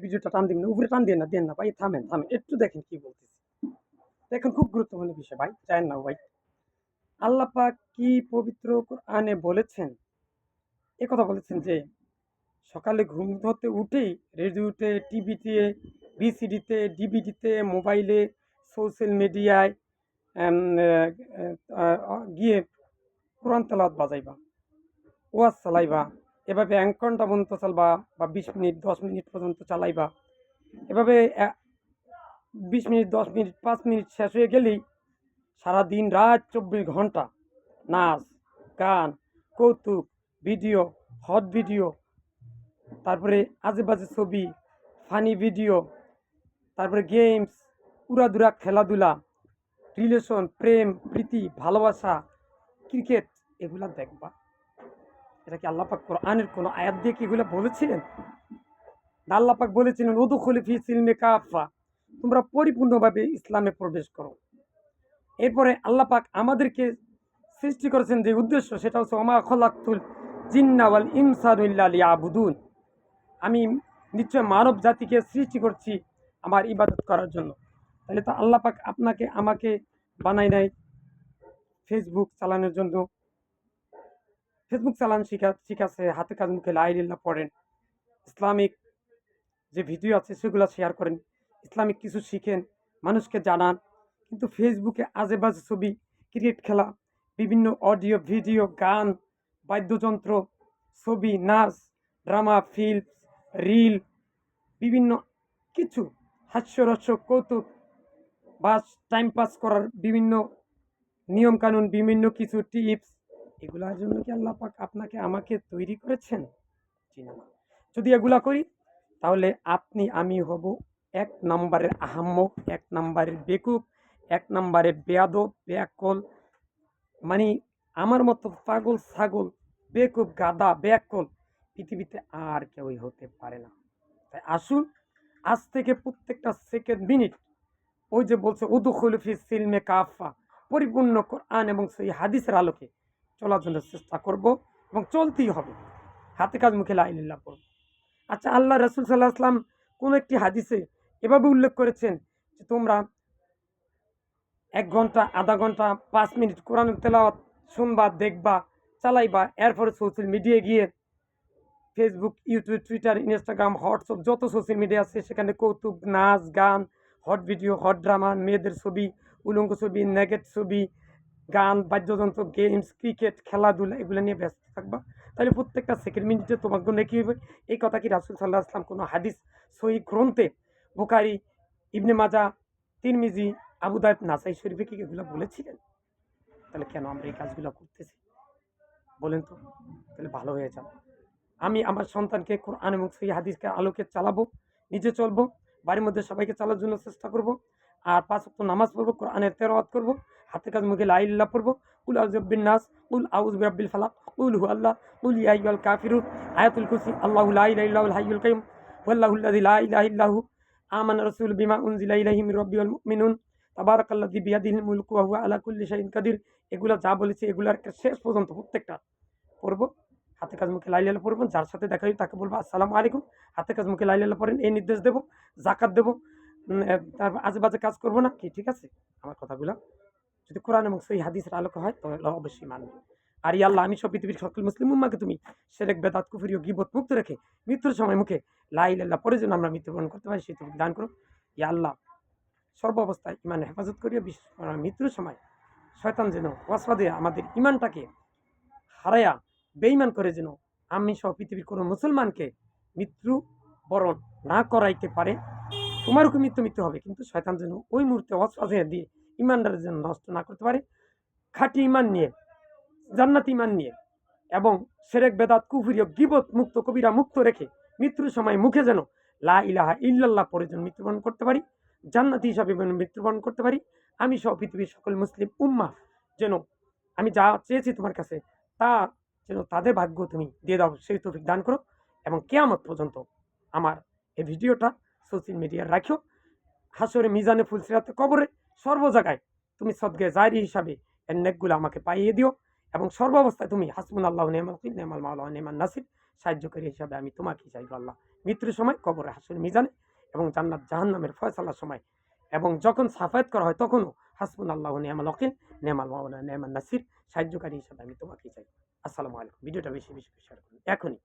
ভিডিওটা টান দিবেন, উপরে টান দিয়ে না, দেন না ভাই, থামেন থামেন, একটু দেখেন কি বলতেছি। দেখেন খুব গুরুত্বপূর্ণ বিষয় ভাই, চায়েন না ভাই। আল্লাহ পাক কি পবিত্র কোরআনে বলেছেন, এ কথা বলেছেন যে সকালে ঘুম হতে উঠেই রেডিওতে, টিভিতে, ভিসিডিতে, ডিভিডিতে, মোবাইলে, সোশ্যাল মিডিয়ায় আম, গিয়ে কোরআন তেলাওয়াত বাজাইবা, ওয়াজ চালাইবা, এভাবে 1 ঘন্টা পর্যন্ত চালবা, বা 20 মিনিট 10 মিনিট পর্যন্ত চালাইবা। এভাবে 20 মিনিট 10 মিনিট 5 মিনিট শেষ হয়ে গেলেই সারাদিন রাত 24 ঘন্টা নাচ, গান, কৌতুক, ভিডিও, হট ভিডিও, তারপরে আজে বাজে ছবি, ফানি ভিডিও, তারপরে গেমস, উড়াদুরা খেলাধুলা, রিলেশন, প্রেম, প্রীতি, ভালোবাসা, ক্রিকেট, এগুলা দেখবা। এটা কি আল্লাহ পাক কোরআনের কোনো আয়াত দিয়ে কি এগুলো বলেছিলেন? না, আল্লাহ পাক বলেছিলেন উদখুলু ফি সিলমি কাফা, তোমরা পরিপূর্ণভাবে ইসলামে প্রবেশ করো। এরপরে আল্লাহ পাক আমাদেরকে সৃষ্টি করেছেন যে উদ্দেশ্য, সেটা হচ্ছে ওমা খলাকতুল জিন্না ওয়াল ইনসানা ইল্লা লিয়াবুদুন, আমি নিশ্চয় মানব জাতিকে সৃষ্টি করছি আমার ইবাদত করার জন্য। তাহলে তো আল্লাহ পাক আপনাকে আমাকে বানাই নাই ফেসবুক চালানোর জন্য। ফেসবুক চালান শিখাচ্ছে, হাতে কাজ মুখে লা ইলাহা ইল্লাল্লাহ পড়েন, ইসলামিক যে ভিডিও আছে সেগুলো শেয়ার করেন, ইসলামিক কিছু শিখেন, মানুষকে জানান। কিন্তু ফেসবুকে আজে বাজে ছবি, ক্রিকেট খেলা, বিভিন্ন অডিও ভিডিও, গান, বাদ্যযন্ত্র, ছবি, নাচ, ড্রামা, ফিল্ম, রিল, বিভিন্ন কিছু, হাস্যরস্য, কৌতুক বা টাইম পাস করার বিভিন্ন নিয়ম কানুন, বিভিন্ন কিছু টিপস, এগুলার জন্য কি আল্লাহ পাক আপনাকে আমাকে তৈরি করেছেন? জি না। যদি এগুলা করি তাহলে আপনি আমি হব 1 নম্বরের আহাম্মক, 1 নম্বরের বেকুব, 1 নম্বরের বেয়াদব, বেয়াক্কল, মানে আমার মতো পাগল, ছাগল, বেকুব, গাদা, বেয়াক্কল পৃথিবীতে আর কেউই হতে পারে না। তাই আসুন আজ থেকে প্রত্যেকটা সেকেন্ড মিনিট, ওই যে বলছে উদখুলু ফি সিলমে কাফা, পরিপূর্ণ কোরআন এবং সেই হাদিসের আলোকে চলার জন্য চেষ্টা করব, এবং চলতেই হবে। হাতে কাজ মুখে লা ইলাহা ইল্লাল্লাহ পড়ব। আচ্ছা, আল্লাহ রাসূল সাল্লাল্লাহু আলাইহি ওয়াসাল্লাম কোন একটি হাদিসে এভাবে উল্লেখ করেছেন যে তোমরা 1 ঘন্টা, আধা ঘন্টা, 5 মিনিট কোরআন তেলাওয়াত শুনবা, দেখবা, চালাইবা, এরপরে সোশ্যাল মিডিয়ায় গিয়ে Facebook, YouTube, Twitter, Instagram, WhatsApp, যত সোশ্যাল মিডিয়া আছে সেখানে কৌতুক, নাচ, গান, হট ভিডিও, হট ড্রামা, মেয়েদের ছবি, উলঙ্গ ছবি, নেগেট ছবি, গান, বাদ্যযন্ত্র, গেমস, ক্রিকেট, খেলাধুলা, এগুলো নিয়ে ব্যস্ত থাকবা। তাহলে প্রত্যেকটা সেকেন্ড মিনিটে তোমার জন্য কী হবে? এই কথা কি রাসূল সাল্লাল্লাহু আলাইহি ওয়াসাল্লাম কোনো হাদিস সহিহ গ্রন্থে, বুখারী, ইবনে মাজাহ, তিরমিজি, আবু দাউদ, নাসাই শরীফে কি এগুলো বলেছিলেন? তাহলে কেন আমরা এই কাজগুলো করতেছি বলেন তো? তাহলে ভালো হয়ে যাবে। আমি আমার সন্তানকে কোরআন এবং সেই হাদিসকে আলোকে চালাবো, নিজে চলবো, বাড়ির মধ্যে সবাইকে চালার জন্য চেষ্টা করব। আর 5 ওয়াক্ত নামাজ পড়বো, কোরআনের তেলাওয়াত করব, হাতে কাজ মুখে লা ইলাহা ইল্লাল্লাহ পড়বো, কুল আউযু বিরাব্বিন নাস, কুল আউযু বিরাব্বিল ফালাক, কুল হুয়াল্লাহ, কুল ইয়া আইয়ুহাল কাফিরুন, আয়াতুল কুরসি, আল্লাহু লা ইলাহা ইল্লাহুল হাইয়ুল কাইয়ুম, ওয়াল্লাহুল্লাযী লা ইলাহা ইল্লা হু, আমানা রাসূলু বিমা উনজিলা ইলাইহি মির রাব্বিহি ওয়াল মুমিনুন, তাবারাকাল্লাযী বিয়াদিহিল মুলকু ওয়া হুয়া আলা কুল্লি শাইইন কাদির। এগুলা যা বলেছি এগুলার শেষ পর্যন্ত প্রত্যেকটা পড়বো, হাতে কাজ মুখে লা ইলাহা ইল্লাল্লাহ পড়বেন, যার সাথে দেখা হয় তাকে বলবো আসসালামু আলাইকুম, হাতে কাজ মুখে লা ইলাহা ইল্লাল্লাহ পড়েন, এই নির্দেশ দেবো, যাকাত দেবো, তারপর আজে বাজে কাজ করবো না, কি ঠিক আছে? আমার কথাগুলা যদি কোরআন এবং সহিহ হাদিসের আলোকে হয় তাহলে অবশ্যই মানবে। আর ইয়া আল্লাহ, আমি সব পৃথিবীর সকল মুসলিম উম্মাহকে তুমি শিরক, বেদাত, কুফরি ও গীবত মুক্ত রেখে মৃত্যুর সময় মুখে লা ইলাহা ইল্লাল্লাহ পড়ে যেন আমরা মৃত্যুবরণ করতে পারি সেই তৌফিক দান করো। ইয়া আল্লাহ, সর্ব অবস্থায় ইমান হেফাজত করিয়া বিশেষ করে মৃত্যুর সময় শয়তান যেন ওয়াসওয়াসা দিয়ে আমাদের ইমানটাকে হারায়া বেঈমান করে যেন আমি সহ পৃথিবীর কোনো মুসলমানকে মৃত্যু বরণ না করাইতে পারে। তোমারও মৃত্যু হবে, কিন্তু শয়তান যেন ওই মুহূর্তে ওয়াসওয়াসা দিয়ে ইমানটারে যেন নষ্ট না করতে পারে। খাঁটি ইমান নিয়ে, জান্নাতি ইমান নিয়ে, এবং শিরক, বেদাত, কুফরি ও গীবত মুক্ত, কবিরা মুক্ত রেখে মৃত্যুর সময় মুখে যেন লা ইলাহা ইল্লাল্লাহ পড়ে যেন মৃত্যুবরণ করতে পারি, জান্নাতি হিসাবে যেন মৃত্যুবরণ করতে পারি। আমি সহ পৃথিবীর সকল মুসলিম উম্মাহ যেন আমি যা চেয়েছি তোমার কাছে তা যেন তাদের ভাগ্য তুমি দিয়ে দাও সেই তৌফিক দান করো, এবং কিয়ামত পর্যন্ত আমার এই ভিডিওটা সোশ্যাল মিডিয়ায় রাখিও। হাসরে, মিজানে, ফুলসিরাতে, কবরে, সর্ব জায়গায় তুমি সদকায়ে জারি হিসাবে এর নেকগুলো আমাকে পাইয়ে দিও, এবং সর্ব অবস্থায় তুমি হাসবুনাল্লাহু ওয়া নি'মাল ওয়াকিল, নি'মাল মাওলা ওয়া নি'মান নাসির, সাহায্যকারী হিসাবে আমি তোমাকেই চাইবো আল্লাহ। মৃত্যুর সময়, কবরে হাসর মিজানে এবং জান্নাত জাহান্নামের ফয়সালার সময় এবং যখন সাফায়াত করা হয় তখনও হাসবুনাল্লাহু ওয়া নি'মাল ওয়াকিল, নি'মাল মাওলা নি'মান নাসির, সাহায্যকারী হিসেবে আমি তোমাকেই চাই। আসসালামু আলাইকুম। ভিডিওটা বেশি, বেশি করে শেয়ার করুন এখনই।